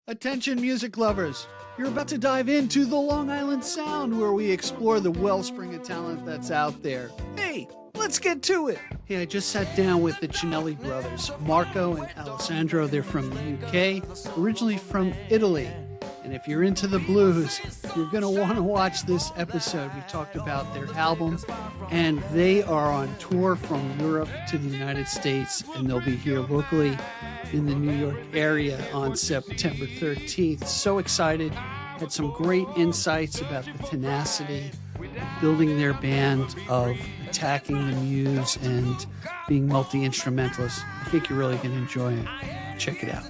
Attention music lovers, you're about to dive into the Long Island Sound where we explore the wellspring of talent that's out there. Hey, let's get to it. Hey, I just sat down with the Cinelli Brothers, Marco and Alessandro. They're from the UK, originally from Italy. And if you're into the blues, you're going to want to watch this episode. We talked about their album, and they are on tour from Europe to the United States, and they'll be here locally in the New York area on September 13th. So excited. Had some great insights about the tenacity of building their band, of attacking the muse, and being multi-instrumentalists. I think you're really going to enjoy it. Check it out.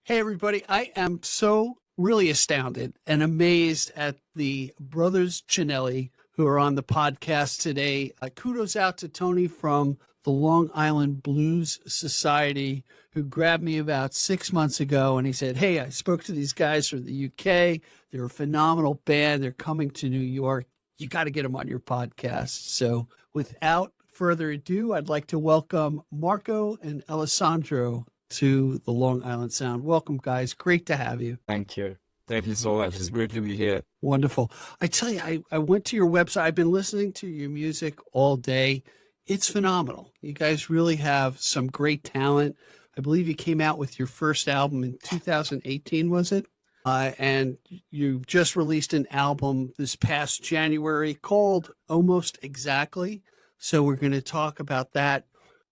Hey, everybody. I am so really astounded and amazed at the brothers Cinelli who are on the podcast today. Kudos out to Tony from the Long Island Blues Society, who grabbed me about 6 months ago, and he said, hey, I spoke to these guys from the UK. They're a phenomenal band. They're coming to New York. You got to get them on your podcast. So without further ado, I'd like to welcome Marco and Alessandro to the Long Island Sound. Welcome, guys. Great to have you. Thank you. Thank you so much. It's great to be here. Wonderful. I tell you, I went to your website. I've been listening to your music all day. It's phenomenal. You guys really have some great talent. I believe you came out with your first album in 2018, was it? And you just released an album this past January called Almost Exactly. So we're going to talk about that.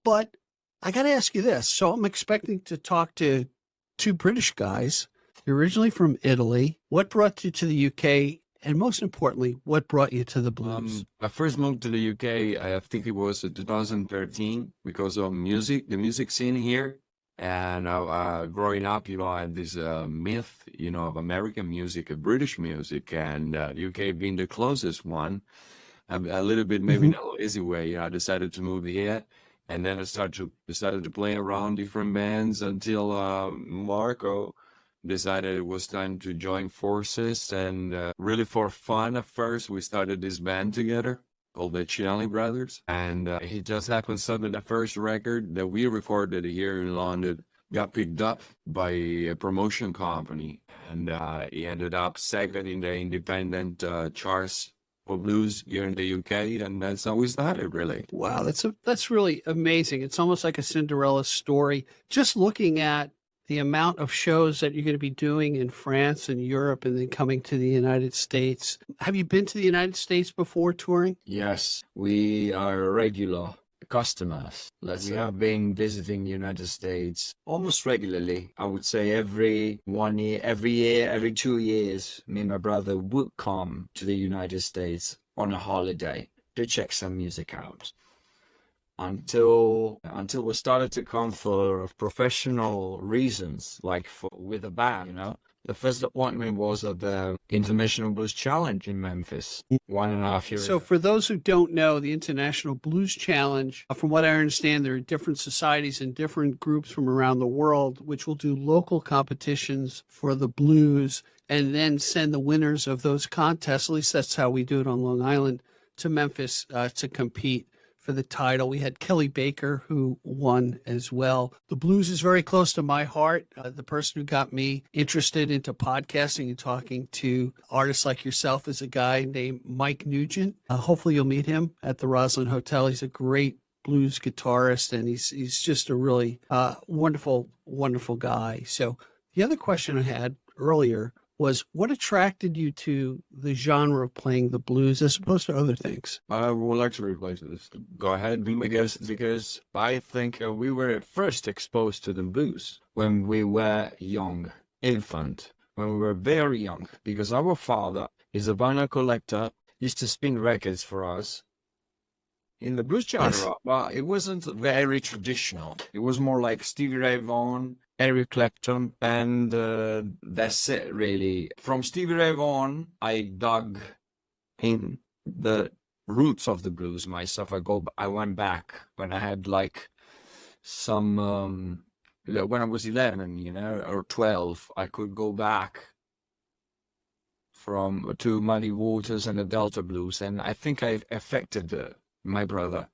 But I got to ask you this. So I'm expecting to talk to two British guys. You're originally from Italy. What brought you to the UK? And most importantly, what brought you to the blues? I first moved to the UK, I think it was 2013, because of music, the music scene here. And growing up, I had this myth, of American music, of British music, and UK being the closest one. A little bit, maybe in a lazy way, I decided to move here. And then I decided to play around different bands until Marco decided it was time to join forces. And really for fun at first, we started this band together called the Cinelli Brothers. And it just happened so that the first record that we recorded here in London got picked up by a promotion company. And he ended up second in the independent charts for blues here in the UK, and that's how we started, really. Wow, that's really amazing. It's almost like a Cinderella story. Just looking at the amount of shows that you're going to be doing in France and Europe and then coming to the United States. Have you been to the United States before touring? Yes, we are regular customers. We have been visiting the United States almost regularly. I would say every 1 year, every 2 years, me and my brother would come to the United States on a holiday to check some music out. Until we started to come for professional reasons, like with a band, The first appointment was at the International Blues Challenge in Memphis 1.5 years So ago. for those who don't know, the International Blues Challenge, from what I understand, there are different societies and different groups from around the world, which will do local competitions for the blues and then send the winners of those contests, at least that's how we do it on Long Island, to Memphis to compete for the title. We had Kelly Baker, who won as well. The blues is very close to my heart. The person who got me interested into podcasting and talking to artists like yourself is a guy named Mike Nugent. Hopefully you'll meet him at the Roslyn Hotel. He's a great blues guitarist, and he's just a really wonderful, wonderful guy. So the other question I had earlier was, what attracted you to the genre of playing the blues as opposed to other things? I would like to replace this. Go ahead, because I think we were first exposed to the blues when we were young, infant, when we were very young, because our father is a vinyl collector, used to spin records for us in the blues genre, but it wasn't very traditional. It was more like Stevie Ray Vaughan, Eric Clapton, and that's it, really. From Stevie Ray Vaughan, I dug in the roots of the blues myself. I went back when I had some, when I was 11, or 12, I could go back to Muddy Waters and the Delta Blues, and I think I affected my brother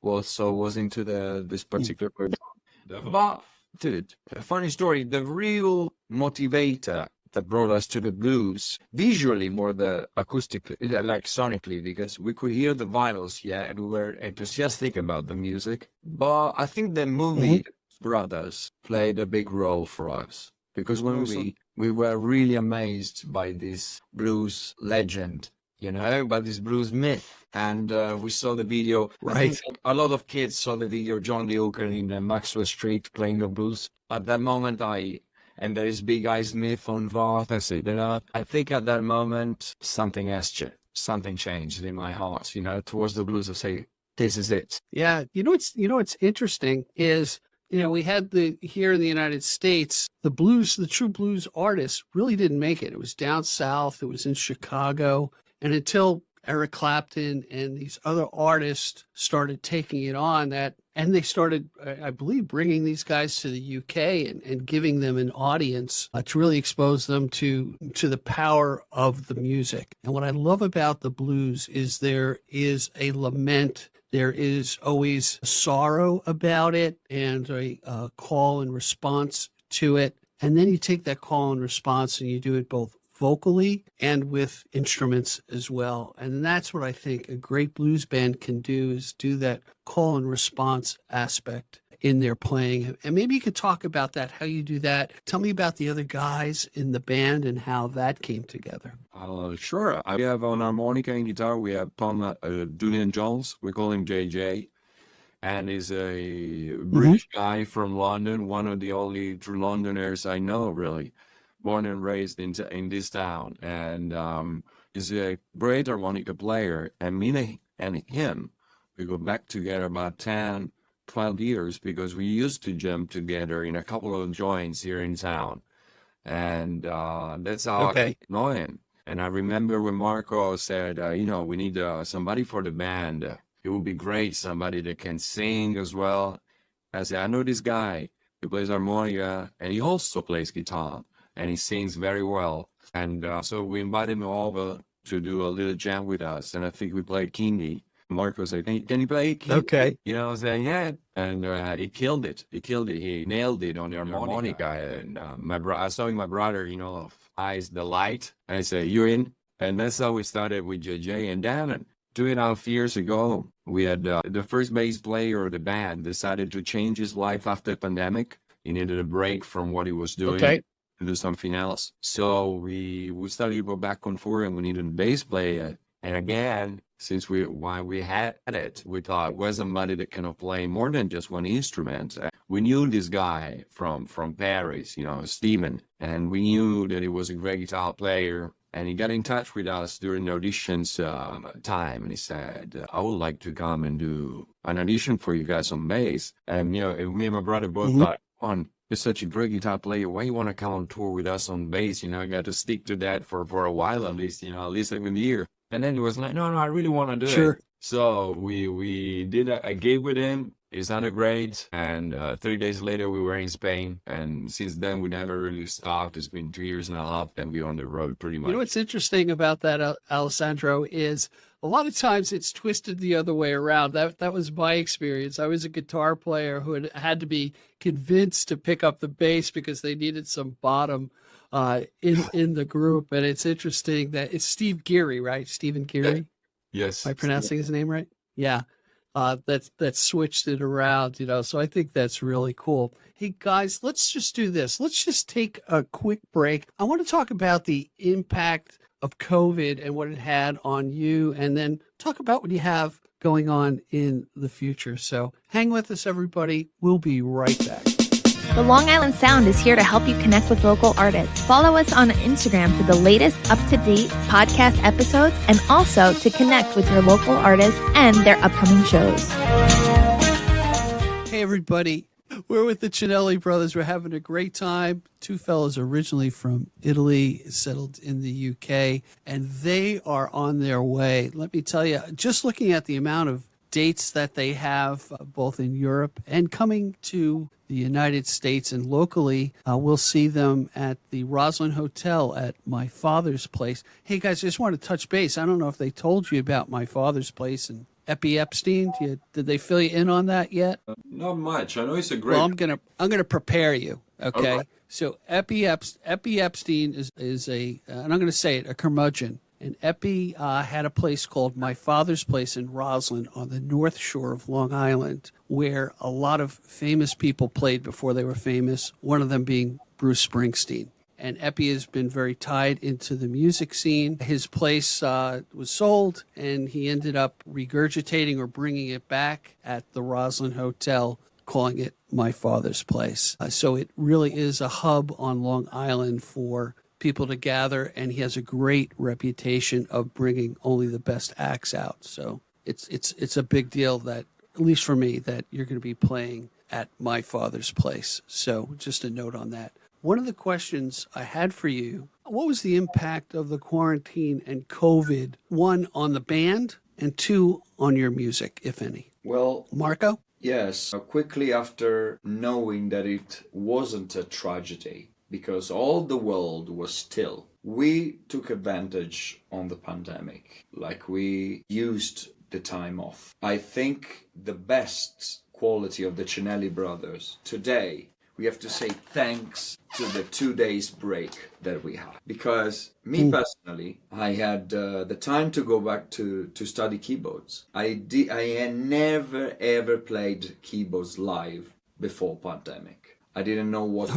was into this particular. But Dude, a funny story. The real motivator that brought us to the blues, visually more the acoustic, like sonically, because we could hear the vinyls, yeah, and we were enthusiastic about the music. But I think the movie Brothers played a big role for us, because when we were really amazed by this blues legend, you know, by this blues myth. And we saw the video. Right. I think a lot of kids saw the video, John Lee Hooker in Maxwell Street playing the blues. At that moment, and there is Big Eye Smith on Vath. I said, you know, I think at that moment, something changed in my heart, you know, towards the blues. I say, this is it. Yeah. What's interesting is, we had here in the United States, the true blues artists really didn't make it. It was down south. It was in Chicago. And until Eric Clapton and these other artists started taking it on, and they started, I believe, bringing these guys to the UK and giving them an audience to really expose them to the power of the music. And what I love about the blues is there is a lament. There is always sorrow about it and a call and response to it. And then you take that call and response and you do it both vocally and with instruments as well. And that's what I think a great blues band can do, is do that call and response aspect in their playing. And maybe you could talk about that, how you do that. Tell me about the other guys in the band and how that came together. Sure. We have on harmonica and guitar, we have Tom Julian Jones. We call him JJ. And he's a British guy from London, one of the only true Londoners I know, really. Born and raised in this town. And he's a great harmonica player. And me and him, we go back together about 10, 12 years, because we used to jam together in a couple of joints here in town. And that's how I know him. And I remember when Marco said, we need somebody for the band. It would be great, somebody that can sing as well. I said, I know this guy. He plays harmonica, and he also plays guitar, and he sings very well. And so we invited him over to do a little jam with us. And I think we played Kindy. Marco said, can you play Kindy? Okay. I was saying, yeah. And he killed it. He nailed it on the harmonica. And I saw my brother, eyes the light. And I said, you're in. And that's how we started with JJ. And then 2.5 years ago, we had the first bass player of the band decided to change his life after the pandemic. He needed a break from what he was doing. To do something else. So we started to go back on tour, and we needed a bass player. And again, since we had it, we thought, was somebody that can play more than just one instrument. We knew this guy from Paris, Steven, and we knew that he was a great guitar player. And he got in touch with us during the auditions time, and he said, I would like to come and do an audition for you guys on bass. And, me and my brother both thought, you're such a great guitar player. Why you want to come on tour with us on bass? I got to stick to that for a while at least, at least like a year. And then he was like, no, I really want to do it. So we did a gig with him. It sounded great. And 3 days later, we were in Spain. And since then, we never really stopped. It's been 3 years and a half, and we're on the road pretty much. What's interesting about that, Alessandro, is a lot of times it's twisted the other way around. That was my experience. I was a guitar player who had to be convinced to pick up the bass because they needed some bottom in the group. And it's interesting that it's Steve Geary, right? Stephen Geary? Yes. Am I pronouncing his name right? Yeah. That switched it around, so I think that's really cool. Hey guys, let's just do this. Let's just take a quick break. I want to talk about the impact of COVID and what it had on you, and then talk about what you have going on in the future. So hang with us, everybody. We'll be right back. The Long Island Sound is here to help you connect with local artists. Follow us on Instagram for the latest up-to-date podcast episodes, and also to connect with your local artists and their upcoming shows. Hey, everybody. We're with the Cinelli Brothers. We're having a great time. Two fellows originally from Italy, settled in the UK, and they are on their way. Let me tell you, just looking at the amount of dates that they have both in Europe and coming to the United States, and locally, we'll see them at the Roslyn Hotel at My Father's Place. Hey guys, I just want to touch base. I don't know if they told you about My Father's Place and Epi Epstein? Did they fill you in on that yet? Not much. I know it's a great. Well, I'm gonna prepare you. Okay. Okay. So Epi Epstein is and I'm gonna say it, a curmudgeon. And Epi had a place called My Father's Place in Roslyn on the North Shore of Long Island, where a lot of famous people played before they were famous. One of them being Bruce Springsteen. And Epi has been very tied into the music scene. His place was sold, and he ended up regurgitating or bringing it back at the Roslyn Hotel, calling it My Father's Place. So it really is a hub on Long Island for people to gather, and he has a great reputation of bringing only the best acts out. So it's a big deal that, at least for me, that you're going to be playing at My Father's Place. So just a note on that. One of the questions I had for you, what was the impact of the quarantine and COVID, one, on the band, and two, on your music, if any? Well, Marco? yes, quickly after knowing that it wasn't a tragedy, because all the world was still, we took advantage on the pandemic, like we used the time off. I think the best quality of the Cinelli Brothers today, we have to say thanks to the 2 days break that we had. Because me personally, I had the time to go back to study keyboards. I had never ever played keyboards live before pandemic. I didn't know what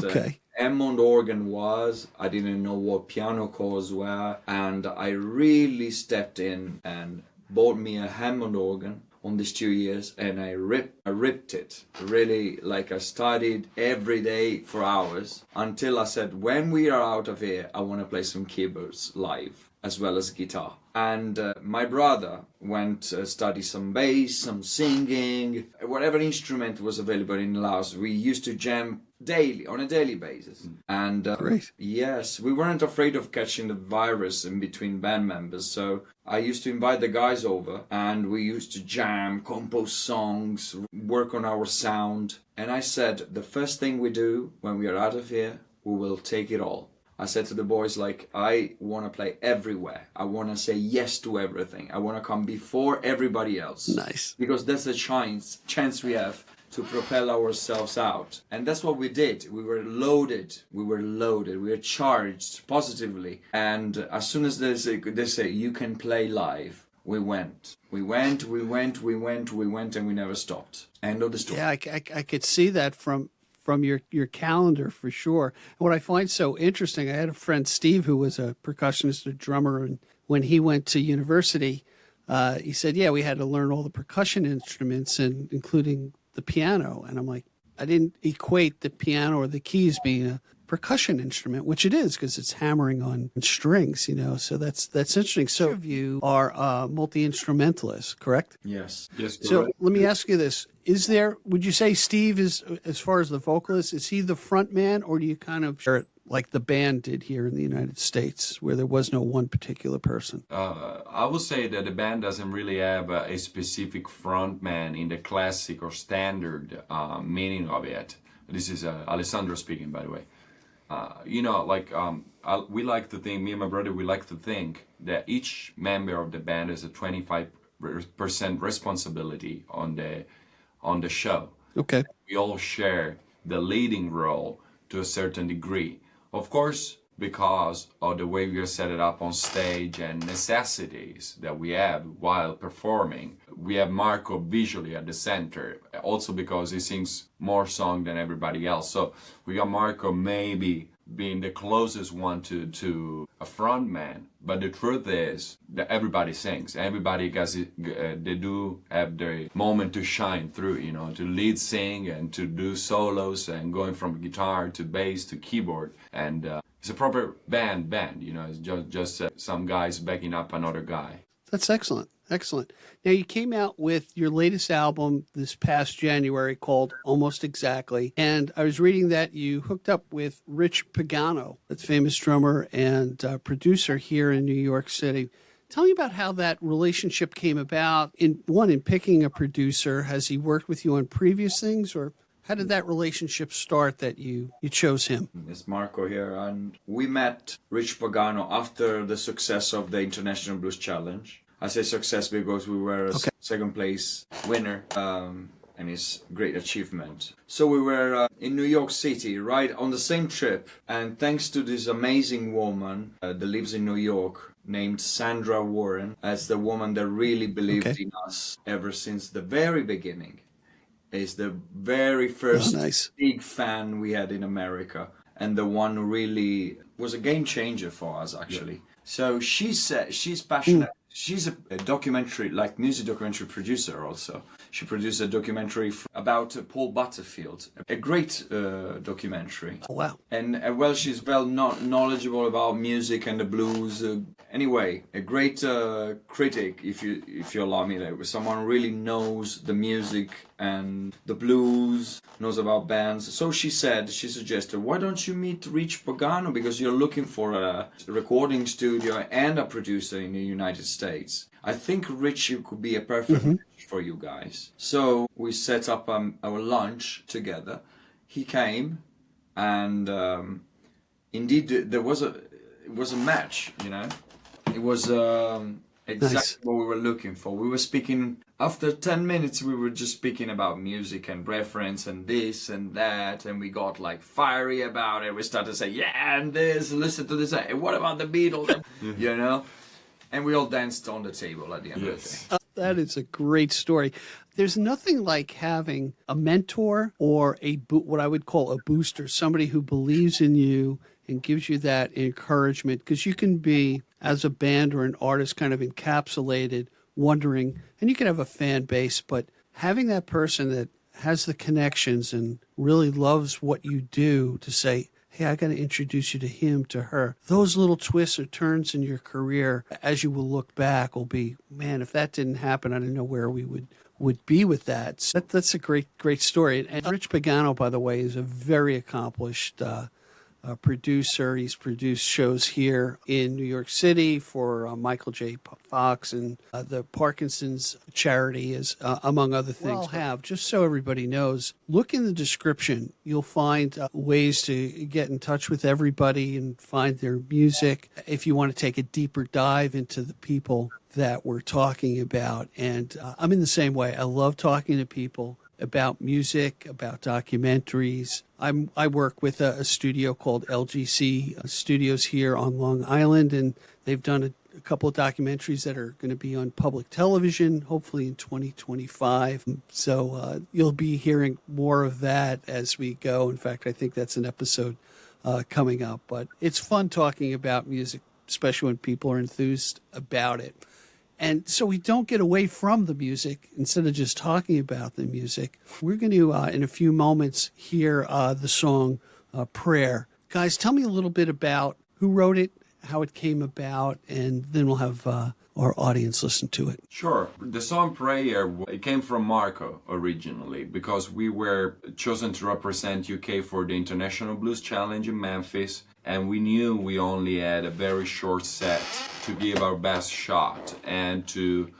Hammond organ was. I didn't know what piano chords were. And I really stepped in and bought me a Hammond organ on these 2 years, and I ripped it. Really, like I studied every day for hours until I said, when we are out of here, I want to play some keyboards live as well as guitar. And my brother went study some bass, some singing, whatever instrument was available in the house. We used to jam daily, on a daily basis. And Great. yes, we weren't afraid of catching the virus in between band members. So I used to invite the guys over, and we used to jam, compose songs, work on our sound. And I said, the first thing we do when we are out of here, we will take it all. I said to the boys, like, I want to play everywhere. I want to say yes to everything. I want to come before everybody else. Nice. Because that's the chance we have to propel ourselves out. And that's what we did. We were loaded. We were charged positively. And as soon as they say, you can play live, we went. We went, and we never stopped. End of the story. Yeah, I could see that from your calendar for sure. What I find so interesting, I had a friend, Steve, who was a percussionist, a drummer, and when he went to university, he said, yeah, we had to learn all the percussion instruments, and including the piano. And I'm like, I didn't equate the piano or the keys being a percussion instrument, which it is because it's hammering on strings, so that's interesting. So you are multi-instrumentalist, correct? Yes. So let me ask you this. Would you say Steve is, as far as the vocalist, is he the front man, or do you kind of share it like the band did here in the United States, where there was no one particular person? I would say that the band doesn't really have a specific front man in the classic or standard meaning of it. This is Alessandro speaking, by the way. We like to think, me and my brother, we like to think that each member of the band has a 25% responsibility on the show. Okay. We all share the leading role to a certain degree. Of course, because of the way we are set it up on stage and necessities that we have while performing. We have Marco visually at the center, also because he sings more song than everybody else. So we got Marco maybe being the closest one to a front man. But the truth is that everybody sings. Everybody they do have their moment to shine through, to lead sing and to do solos and going from guitar to bass to keyboard. And it's a proper band, it's just some guys backing up another guy. That's excellent. Excellent. Now, you came out with your latest album this past January called Almost Exactly. And I was reading that you hooked up with Rich Pagano, that's famous drummer and producer here in New York City. Tell me about how that relationship came about. In picking a producer, has he worked with you on previous things, or how did that relationship start that you chose him? It's Marco here, and we met Rich Pagano after the success of the International Blues Challenge. I say success because we were a second place winner. And his great achievement. So we were in New York City, right on the same trip, and thanks to this amazing woman that lives in New York, named Sandra Warren, as the woman that really believed in us ever since the very beginning, is the very first big fan we had in America, and the one who really was a game changer for us, actually. Yeah. So she said she's passionate. She's a documentary, like music documentary producer also. She produced a documentary about Paul Butterfield, a great documentary. Oh, wow. And well, she's well knowledgeable about music and the blues. Anyway, a great critic, if you allow me, like someone who really knows the music and the blues, knows about bands. So she suggested, why don't you meet Rich Pagano, because you're looking for a recording studio and a producer in the United States. I think Rich could be a perfect match for you guys. So we set up our lunch together. He came, and indeed it was a match. You know, it was exactly what we were looking for. We were speaking. After 10 minutes, we were just speaking about music and reference and this and that, and we got like fiery about it. We started to say, yeah, and this, listen to this, and what about the Beatles? You know? And we all danced on the table at the end of the day. That is a great story. There's nothing like having a mentor or what I would call a booster, somebody who believes in you and gives you that encouragement, because you can be, as a band or an artist, kind of encapsulated, wondering, and you can have a fan base, but having that person that has the connections and really loves what you do to say, hey, I got to introduce you to him, to her. Those little twists or turns in your career, as you will look back, will be, man, if that didn't happen, I don't know where we would be with that. So that's a great story. And Rich Pagano, by the way, is a very accomplished producer. He's produced shows here in New York City for Michael J. Fox and the Parkinson's charity, is among other things. Just so everybody knows, look in the description. You'll find ways to get in touch with everybody and find their music if you want to take a deeper dive into the people that we're talking about. And I'm in the same way. I love talking to people about music, about documentaries. I work with a studio called LGC Studios here on Long Island, and they've done a couple of documentaries that are going to be on public television, hopefully in 2025. So you'll be hearing more of that as we go. In fact, I think that's an episode coming up. But it's fun talking about music, especially when people are enthused about it. And so we don't get away from the music. Instead of just talking about the music, we're going to, in a few moments, hear the song Prayer. Guys, tell me a little bit about who wrote it, how it came about, and then we'll have our audience listen to it. Sure. The song Prayer, it came from Marco originally, because we were chosen to represent UK for the International Blues Challenge in Memphis, and we knew we only had a very short set to give our best shot and to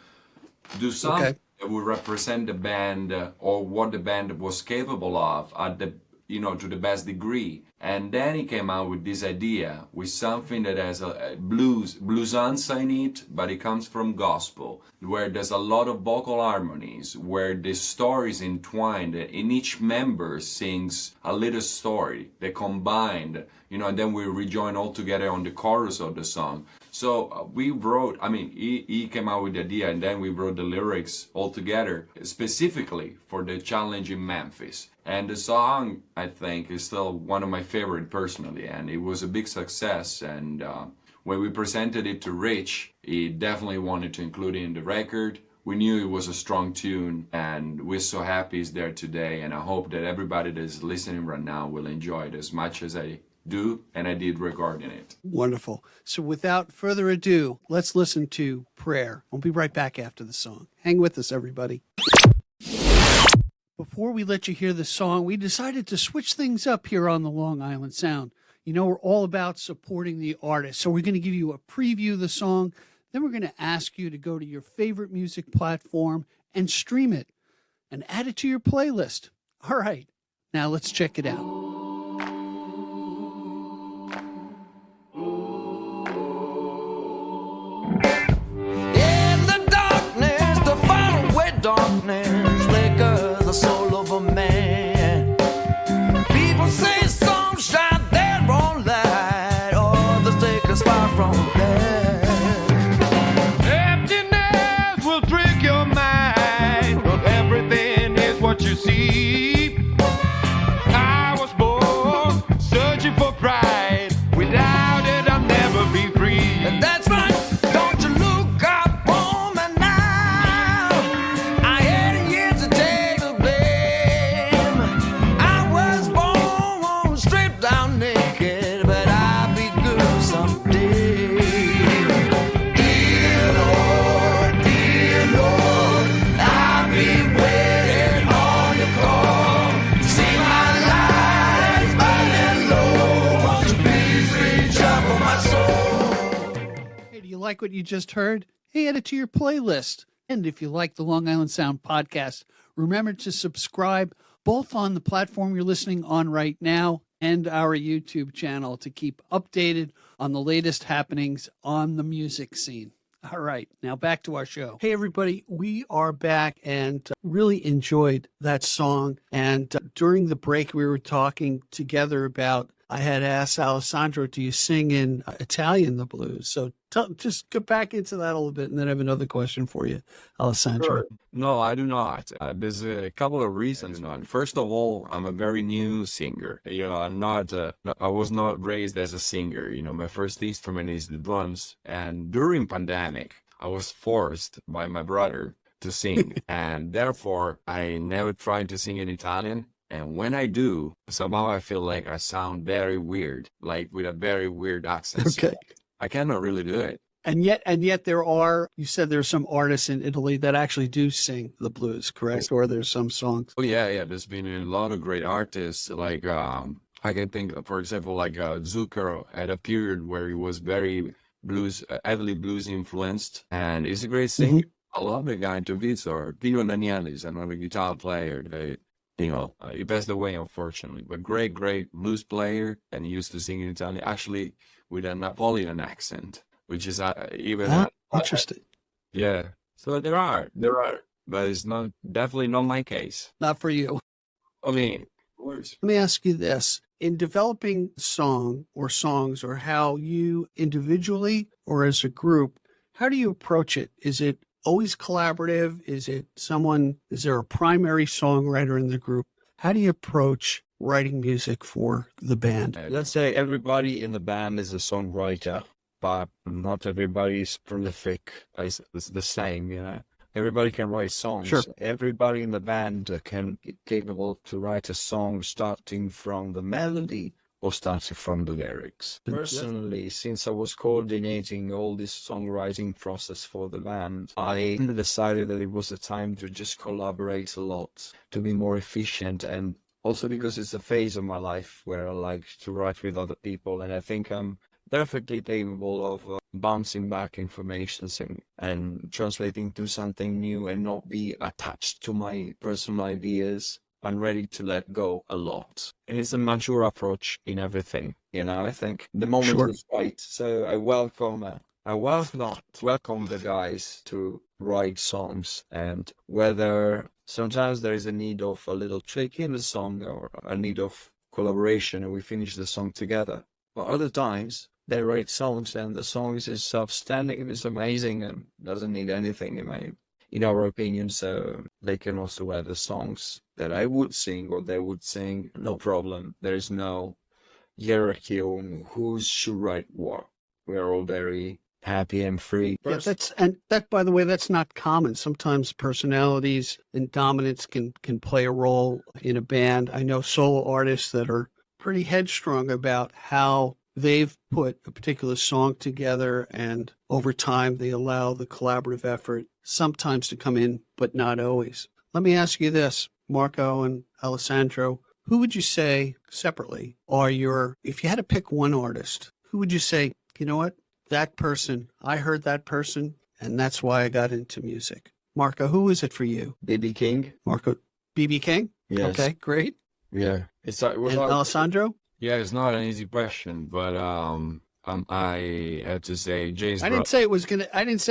do something that would represent the band or what the band was capable of at the, to the best degree. And then he came out with this idea with something that has a bluesanza in it, but it comes from gospel, where there's a lot of vocal harmonies, where the story is entwined, and each member sings a little story. They combined, and then we rejoin all together on the chorus of the song. So we wrote, he came out with the idea, and then we wrote the lyrics all together, specifically for the challenge in Memphis. And the song, I think, is still one of my favorite personally, and it was a big success. And when we presented it to Rich, he definitely wanted to include it in the record. We knew it was a strong tune, and we're so happy it's there today. And I hope that everybody that is listening right now will enjoy it as much as I do, and I did regarding it. Wonderful. So without further ado, let's listen to Prayer. We'll be right back after the song. Hang with us, everybody. Before we let you hear the song, we decided to switch things up here on the Long Island Sound. We're all about supporting the artist. So we're going to give you a preview of the song. Then we're going to ask you to go to your favorite music platform and stream it and add it to your playlist. All right. Now let's check it out. In the like what you just heard? Hey, add it to your playlist. And if you like the Long Island Sound podcast, remember to subscribe both on the platform you're listening on right now and our YouTube channel to keep updated on the latest happenings on the music scene. All right, now back to our show. Hey, everybody, we are back and really enjoyed that song. And during the break, we were talking together about, I had asked Alessandro, do you sing in Italian, the blues? So just go back into that a little bit, and then I have another question for you, Alessandro. Sure. No, I do not. There's a couple of reasons not. First of all, I'm a very new singer. I'm not, I was not raised as a singer. My first instrument is the drums. And during pandemic, I was forced by my brother to sing. And therefore, I never tried to sing in Italian. And when I do, somehow I feel like I sound very weird, like with a very weird accent. Okay. So I cannot really do it. And yet you said there are some artists in Italy that actually do sing the blues, correct? Or there's some songs. Oh, yeah. There's been a lot of great artists. Like, I can think, for example, like Zucchero at a period where he was very heavily blues influenced. And he's a great singer. I love the guy to beat, or Pino Daniele is another guitar player. He passed away, unfortunately, but great blues player, and he used to sing in Italian, actually with a Napoleon accent, which is Interesting. Yeah. So there are, but it's definitely not my case. Not for you. I mean, of course. Let me ask you this. In developing song or songs, or how you individually or as a group, how do you approach it? Is it always collaborative? Is there a primary songwriter in the group? How do you approach writing music for the band? Let's say everybody in the band is a songwriter, but not everybody is prolific. It's the same. Everybody can write songs. Sure. Everybody in the band can be capable to write a song starting from the melody or starting from the lyrics. Personally, since I was coordinating all this songwriting process for the band, I decided that it was a time to just collaborate a lot, to be more efficient, and also because it's a phase of my life where I like to write with other people, and I think I'm perfectly capable of bouncing back information and translating to something new and not be attached to my personal ideas. I'm ready to let go a lot. And it's a mature approach in everything. I think the moment is right. So I welcome the guys to write songs, and whether sometimes there is a need of a little trick in the song or a need of collaboration and we finish the song together. But other times they write songs and the song is outstanding and it's amazing and doesn't need anything in our opinion, so they can also add the songs that I would sing or they would sing, no problem. There is no hierarchy on who should write what. We're all very happy and free. Yeah, by the way, that's not common. Sometimes personalities and dominance can play a role in a band. I know solo artists that are pretty headstrong about how they've put a particular song together, and over time they allow the collaborative effort sometimes to come in, but not always. Let me ask you this, Marco and Alessandro, who would you say separately if you had to pick one artist, who would you say, you know what, that person, I heard that person, and that's why I got into music? Marco, who is it for you? B.B. King. Marco, B.B. King? Yes. Okay, great. Yeah. And Alessandro? Yeah, it's not an easy question, but I have to say James. I didn't say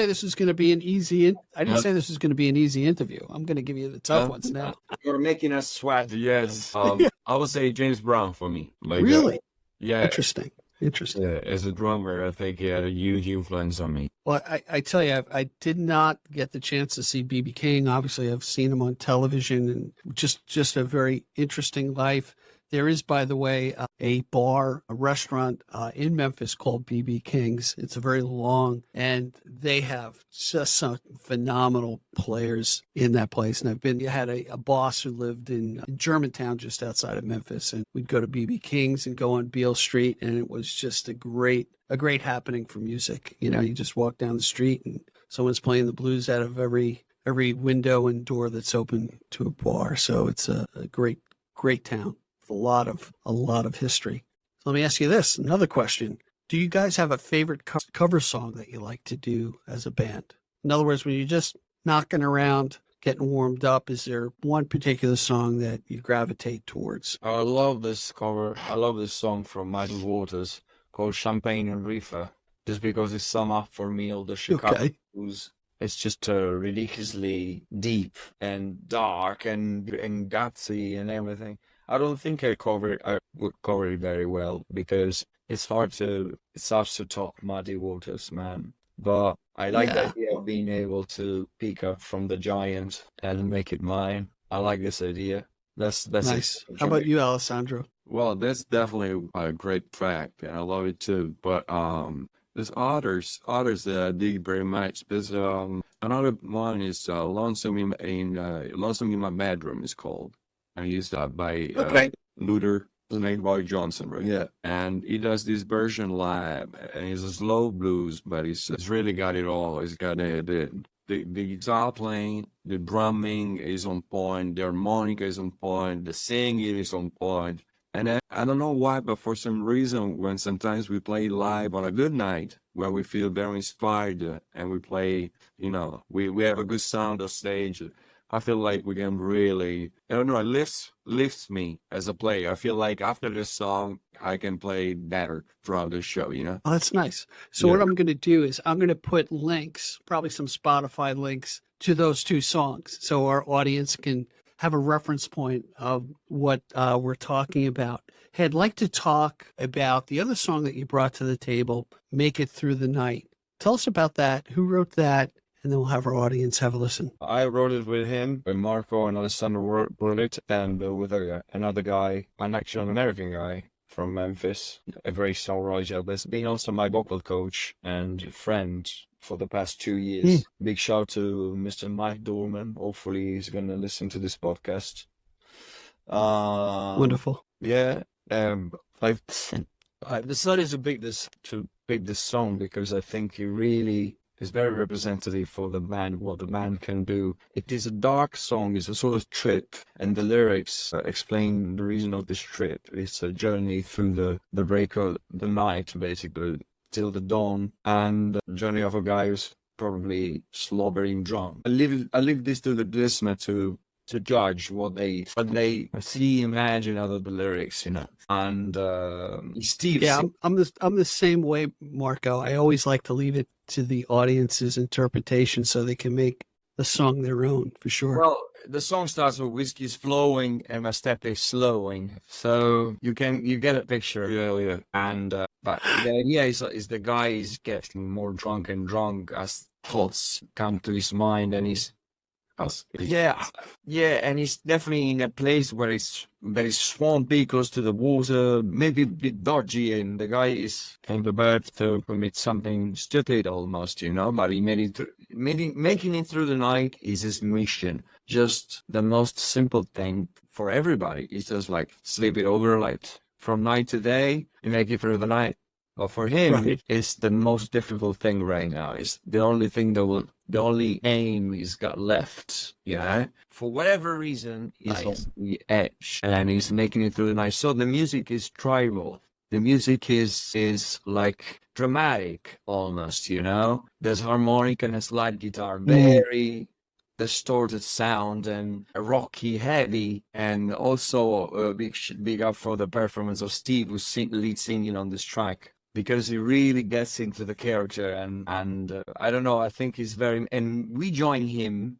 this was gonna be an easy. I didn't say this was gonna be an easy interview. I'm gonna give you the tough ones now. You're making us sweat. Yes, I would say James Brown for me. Really? Yeah. Interesting. Yeah, as a drummer, I think he had a huge influence on me. Well, I tell you, I did not get the chance to see B.B. King. Obviously, I've seen him on television, and just a very interesting life. There is, by the way, a restaurant in Memphis called BB King's. It's a very long, and they have just some phenomenal players in that place. And I had a boss who lived in Germantown, just outside of Memphis, and we'd go to BB King's and go on Beale Street, and it was just a great happening for music. You just walk down the street and someone's playing the blues out of every window and door that's open to a bar. So it's a great town. A lot of history. So let me ask you this, another question. Do you guys have a favorite cover song that you like to do as a band? In other words, when you're just knocking around, getting warmed up, is there one particular song that you gravitate towards? I love this cover. I love this song from Muddy Waters called Champagne and Reefer, just because it sums up for me all the Chicago blues. It's just ridiculously deep and dark and gutsy and everything. I don't think I would cover it very well because it's hard to top Muddy Waters, man. But I like the idea of being able to pick up from the giant and make it mine. I like this idea. That's nice. How about you, Alessandro? Well, that's definitely a great track, and I love it too. But there's others that I dig very much. There's another one is Lonesome in My Bedroom is called. And used by Luther, the name Boy Johnson, right? Yeah. And he does this version live, and it's a slow blues, but it's really got it all. It's got the guitar playing, the drumming is on point, the harmonica is on point, the singing is on point. And I don't know why, but for some reason, when sometimes we play live on a good night, where we feel very inspired, and we play, we have a good sound on stage, I feel like we can really, I don't know, it lifts me as a player. I feel like after this song, I can play better throughout the show, Oh, that's nice. So what I'm going to do is I'm going to put links, probably some Spotify links to those two songs so our audience can have a reference point of what we're talking about. Hey, I'd like to talk about the other song that you brought to the table, Make It Through the Night. Tell us about that. Who wrote that? And then we'll have our audience have a listen. I wrote it with him, with Marco and Alessandro wrote it, and with another guy, an actual American guy from Memphis, a very songwriter, but has been also my vocal coach and friend for the past 2 years. Big shout to Mr. Mike Dorman. Hopefully he's going to listen to this podcast. Wonderful. Yeah. I've decided to pick this song because I think it really is very representative for the band, what the band can do. It is a dark song, it's a sort of trip, and the lyrics explain the reason of this trip. It's a journey through the break of the night, basically, till the dawn, and the journey of a guy who's probably slobbering drunk. I leave this to the listener to judge what they see, imagine out of the lyrics, And Steve, I'm the same way, Marco. I always like to leave it to the audience's interpretation so they can make the song their own, for sure. Well, the song starts with whiskey's flowing and my step is slowing, so you get a picture. Yeah. And but the idea is the guy is getting more drunk and drunk as thoughts come to his mind, and he's and he's definitely in a place where it's very swampy, close to the water, maybe a bit dodgy, and the guy is came to birth to commit something stupid almost, but he making it through the night is his mission. Just the most simple thing for everybody. It's just like sleep it over, like from night to day, you make it through the night. But for him, it's the most difficult thing right now. It's the only thing the only aim he's got left, For whatever reason, he's on the edge, and he's making it through the night. So the music is tribal. The music is like dramatic almost, There's harmonic and a slide guitar, very distorted sound and rocky, heavy, and also a big up for the performance of Steve, who's lead singing on this track. Because he really gets into the character, and I don't know, I think he's very, and we join him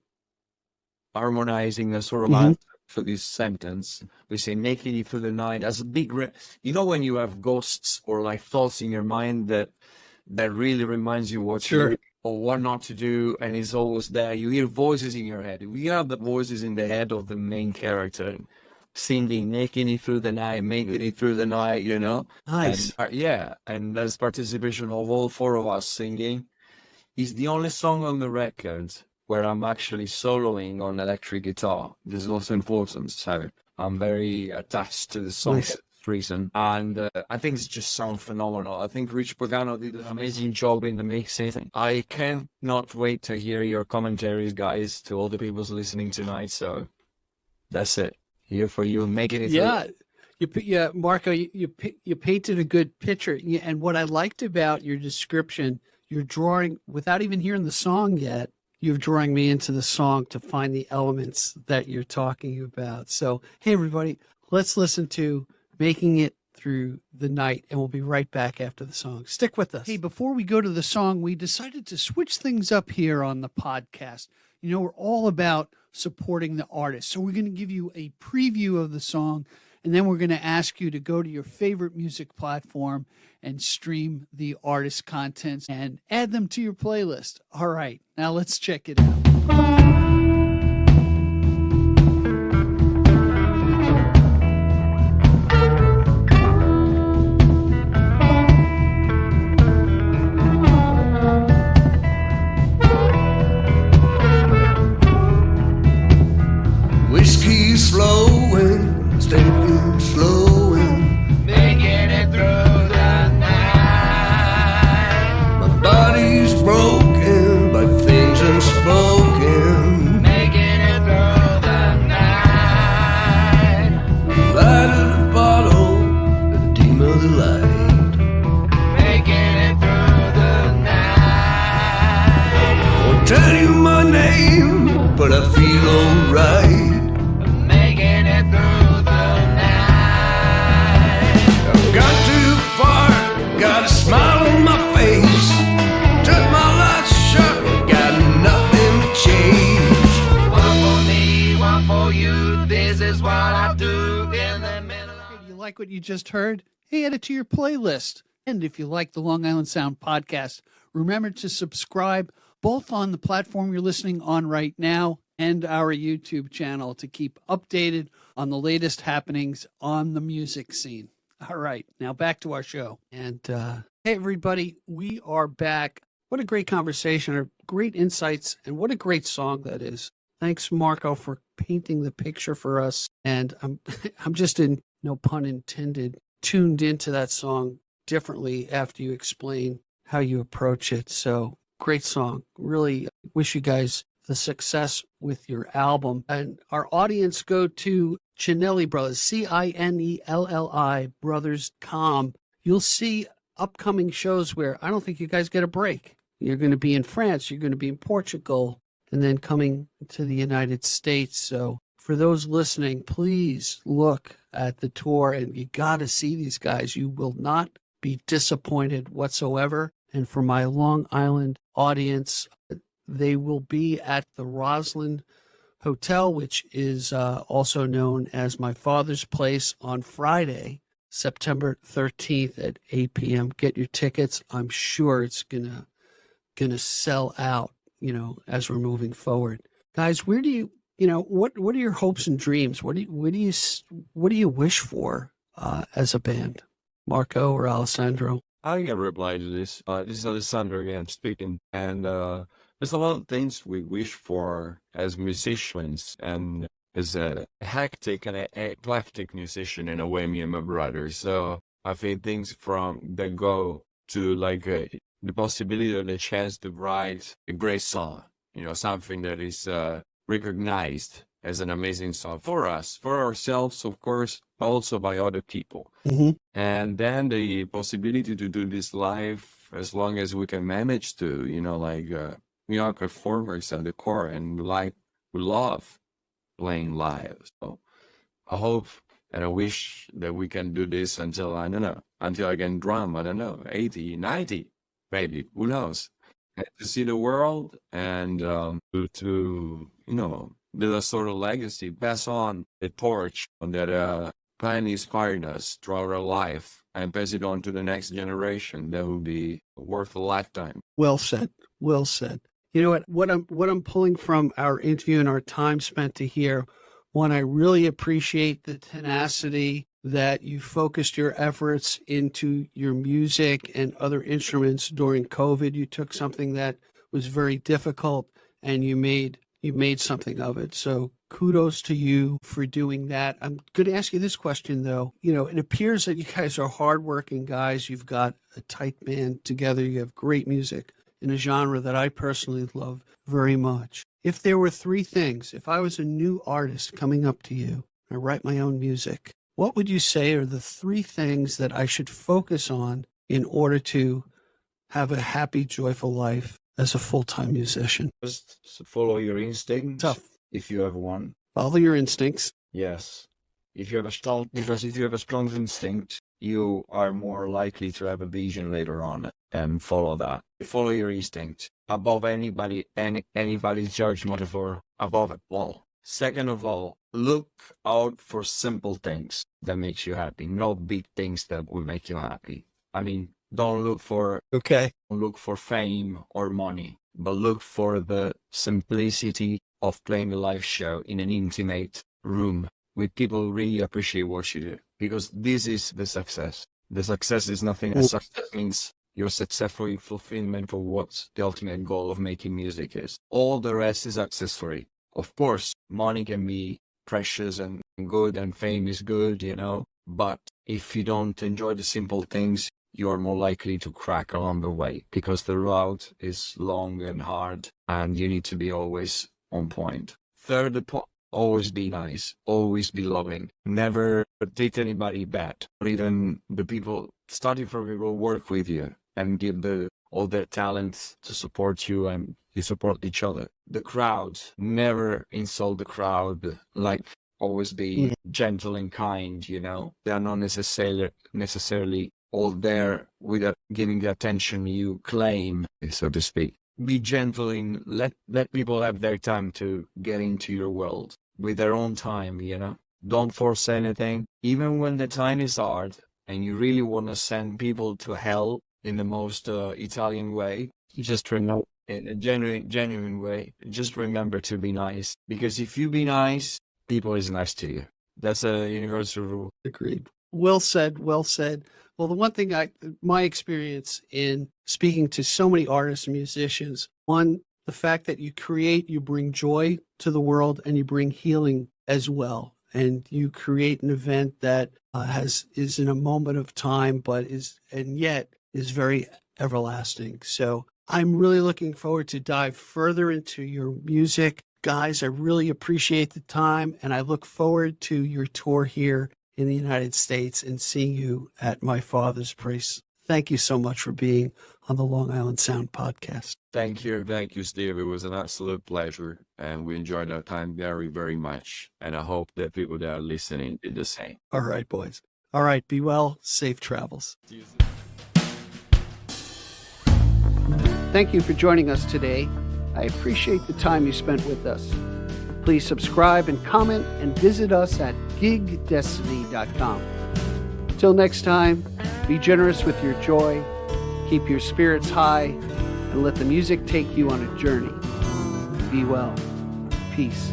harmonizing a sort of answer for this sentence. We say making it through the night as a big, when you have ghosts or like thoughts in your mind that really reminds you what to do or what not to do, and it's always there. You hear voices in your head. We have the voices in the head of the main character, singing, making it through the night, Nice. And there's participation of all four of us singing. It's the only song on the record where I'm actually soloing on electric guitar. This is also important, so I'm very attached to the song for this reason. And I think it just sounds phenomenal. I think Rich Pagano did an amazing job in the mixing. I cannot wait to hear your commentaries, guys, to all the people listening tonight. So that's it. Here for you, making it. Yeah, Marco, you painted a good picture. And what I liked about your description, you're drawing, without even hearing the song yet, you're drawing me into the song to find the elements that you're talking about. So, hey, everybody, let's listen to Making It Through the Night, and we'll be right back after the song. Stick with us. Hey, before we go to the song, we decided to switch things up here on the podcast. You know, we're all about supporting the artist. So we're going to give you a preview of the song, and then we're going to ask you to go to your favorite music platform and stream the artist contents and add them to your playlist. All right, now let's check it out. Whiskey's flowing, stepping, slowing, making it through the night. My body's broken by things unspoken, making it through the night. Light of the bottle, the dim of the light, making it through the night. Won't tell you my name, but I feel alright. Got a smile on my face, took my last shot, got nothing to change. One for me, one for you, this is what I do in the middle of... You like what you just heard? Hey, add it to your playlist. And if you like the Long Island Sound podcast, remember to subscribe both on the platform you're listening on right now and our YouTube channel to keep updated on the latest happenings on the music scene. All right, now back to our show. And hey, everybody, we are back. What a great conversation, or great insights, and what a great song that is. Thanks, Marco, for painting the picture for us. And I'm just, in no pun intended, tuned into that song differently after you explain how you approach it. So great song. Really wish you guys the success with your album. And our audience, go to Cinelli Brothers, Cinelli Brothers.com. You'll see upcoming shows where I don't think you guys get a break. You're going to be in France, you're going to be in Portugal, and then coming to the United States. So for those listening, please look at the tour, and you got to see these guys. You will not be disappointed whatsoever. And for my Long Island audience, they will be at the Roslyn Hotel, which is also known as my father's place, on Friday, September 13th at 8 p.m. Get your tickets. I'm sure it's gonna sell out, as we're moving forward. Guys, where do you what are your hopes and dreams? What do you wish for as a band? Marco or Alessandro? I can reply to this. This is Alessandro again speaking, and there's a lot of things we wish for as musicians, and as a hectic and eclectic musician in a way, me and my brother. So I think things from that go to like the possibility or the chance to write a great song, something that is recognized as an amazing song for us, for ourselves, of course, also by other people. Mm-hmm. And then the possibility to do this live, as long as we can manage to, we are performers at the core, and we love playing live. So I hope and I wish that we can do this until, until I can drum, 80, 90, maybe, who knows? And to see the world and to build a sort of legacy, pass on the torch that finally inspired us throughout our life, and pass it on to the next generation. That would be worth a lifetime. Well said. Well said. You know what I'm pulling from our interview and our time spent to here, one, I really appreciate the tenacity that you focused your efforts into your music and other instruments during COVID. You took something that was very difficult and you made something of it. So kudos to you for doing that. I'm going to ask you this question, though. It appears that you guys are hardworking guys. You've got a tight band together. You have great music in a genre that I personally love very much. If there were three things, if I was a new artist coming up to you, I write my own music, what would you say are the 3 things that I should focus on in order to have a happy, joyful life as a full-time musician? Just follow your instincts. Tough. If you have one. Follow your instincts. Yes. If you have a strong instinct, you are more likely to have a vision later on and follow that. Follow your instinct above anybody's judgment for above it all. Second of all, look out for simple things that makes you happy, not big things that will make you happy. I mean, don't look for fame or money, but look for the simplicity of playing a live show in an intimate room with people who really appreciate what you do, because this is the success. The success is nothing else. Success means your successful fulfillment of what the ultimate goal of making music is. All the rest is accessory. Of course, money can be precious and good, and fame is good, but if you don't enjoy the simple things, you are more likely to crack along the way, because the route is long and hard and you need to be always on point. Third, always be nice, always be loving, never treat anybody bad, or even the people starting from people who work with you, and give all their talents to support you, and you support each other. The crowd, never insult the crowd, like always be gentle and kind, They are not necessarily all there with giving the attention you claim, so to speak. Be gentle and let people have their time to get into your world with their own time, Don't force anything. Even when the time is hard and you really want to send people to hell in the most Italian way, just remember, in a genuine way, just remember to be nice. Because if you be nice, people is nice to you. That's a universal rule. Agreed. Well said. Well said. Well, the one thing my experience in speaking to so many artists and musicians, one, the fact that you create, you bring joy to the world, and you bring healing as well. And you create an event that is in a moment of time, but yet is very everlasting. So I'm really looking forward to dive further into your music. Guys, I really appreciate the time, and I look forward to your tour here in the United States and seeing you at my father's place. Thank you so much for being on the Long Island Sound podcast. Thank you, Steve. It was an absolute pleasure, and we enjoyed our time very, very much. And I hope that people that are listening did the same. All right, boys. All right, be well. Safe travels. Thank you for joining us today. I appreciate the time you spent with us. Please subscribe and comment, and visit us at gigdestiny.com. Till next time, be generous with your joy, keep your spirits high, and let the music take you on a journey. Be well. Peace.